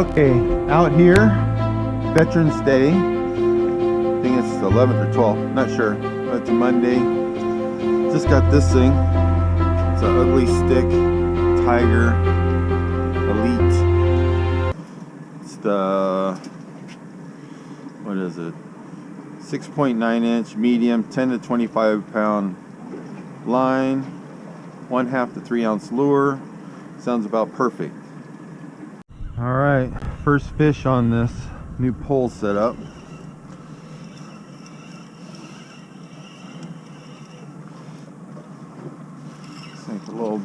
Okay, out here, Veterans Day. I think it's the 11th or 12th, not sure. But it's a Monday. Just got this thing. It's an ugly stick, Tiger Elite. It's the, what is it? 6.9 inch medium, 10 to 25 pound line, 1/2 to 3 ounce lure. Sounds about perfect. All right, first fish on this new pole setup. It's like a little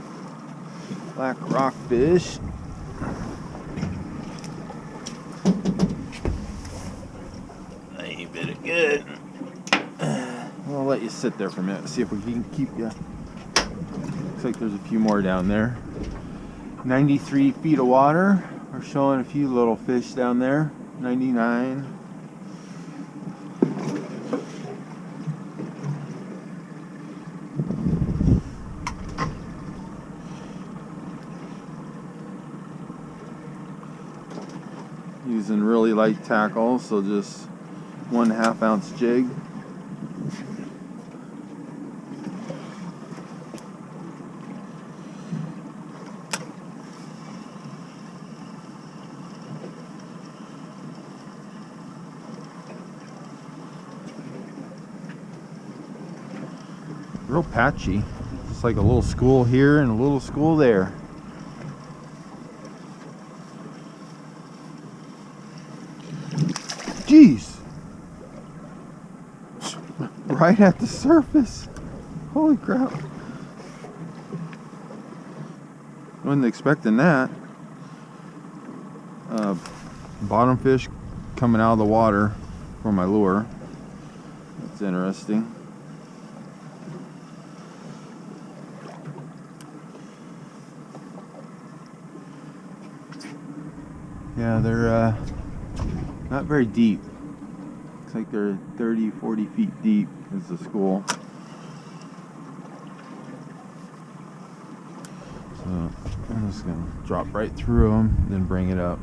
black rockfish. That ain't bit it good. We'll let you sit there for a minute, see if we can keep you. Looks like there's a few more down there. 93 feet of water. We're showing a few little fish down there. 99. Using really light tackle, so just 1/2 ounce jig. Real patchy. It's like a little school here and a little school there. Jeez! Right at the surface. Holy crap. Wasn't expecting that. Bottom fish coming out of the water for my lure. That's interesting. Yeah, they're not very deep. Looks like they're 30, 40 feet deep is the school. So I'm just going to drop right through them, then bring it up.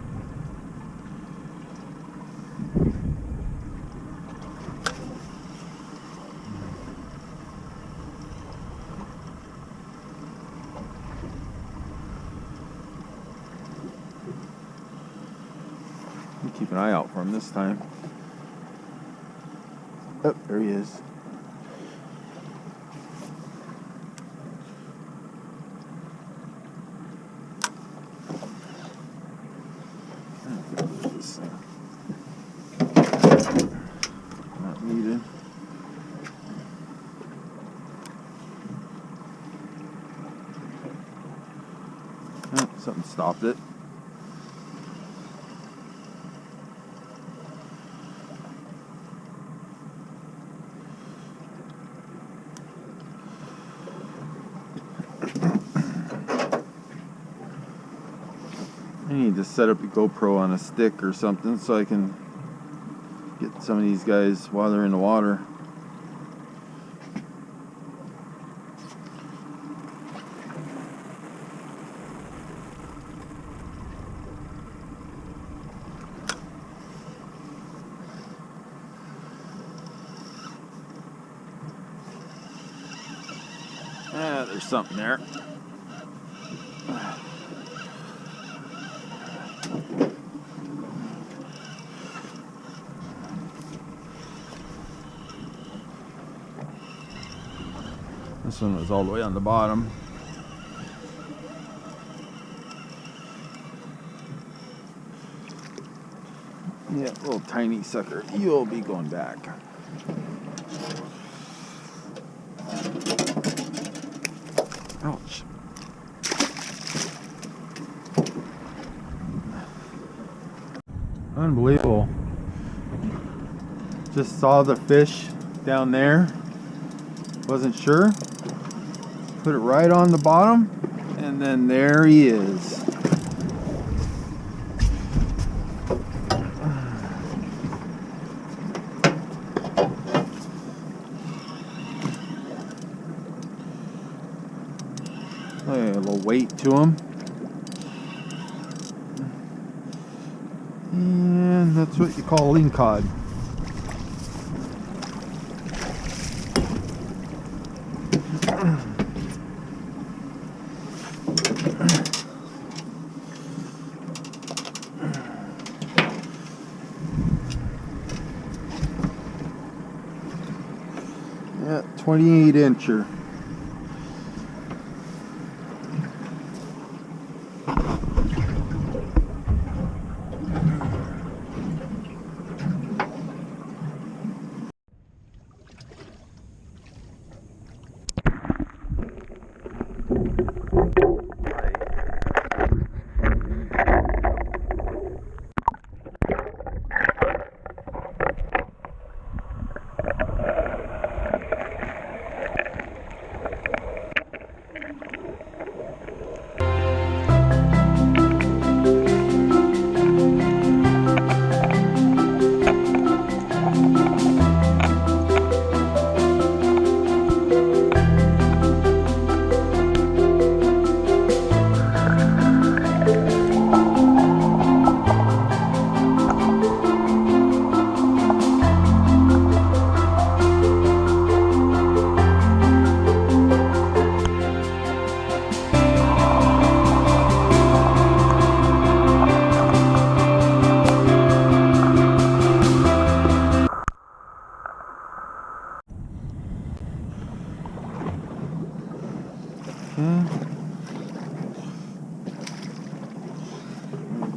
Keep an eye out for him this time. Oh, there he is. Not needed. Oh, something stopped it. I need to set up a GoPro on a stick or something so I can get some of these guys while they're in the water. Ah, there's something there. This one was all the way on the bottom. Yeah, little tiny sucker. You'll be going back. Ouch. Unbelievable. Just saw the fish down there. Wasn't sure. Put it right on the bottom, and then there he is. A little weight to him. That's what you call a lingcod. Yeah, 28 incher.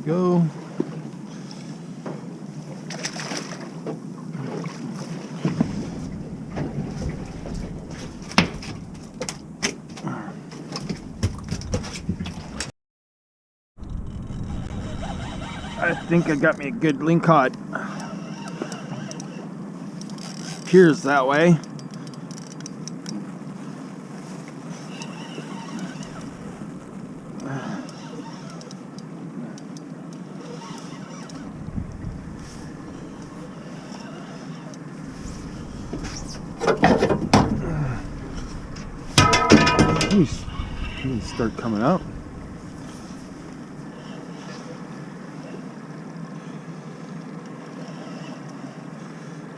Go. I think I got me a good lingcod. Appears that way. He's start coming up.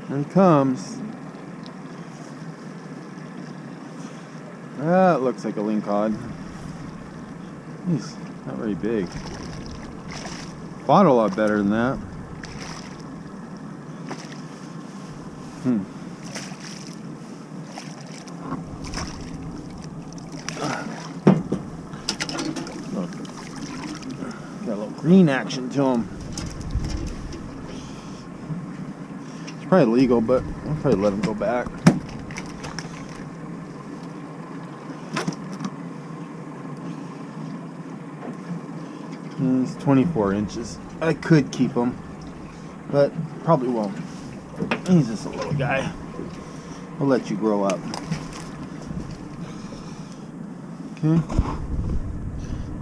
Here he comes. That looks like a lingcod. He's not very big. Fought a lot better than that. Look. Got a little green action to him. It's probably legal, but I'll probably let him go back. He's 24 inches. I could keep him, but probably won't. He's just a little guy. I'll let you grow up. Okay.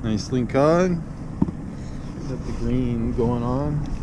Nice lingcod. Got the green going on.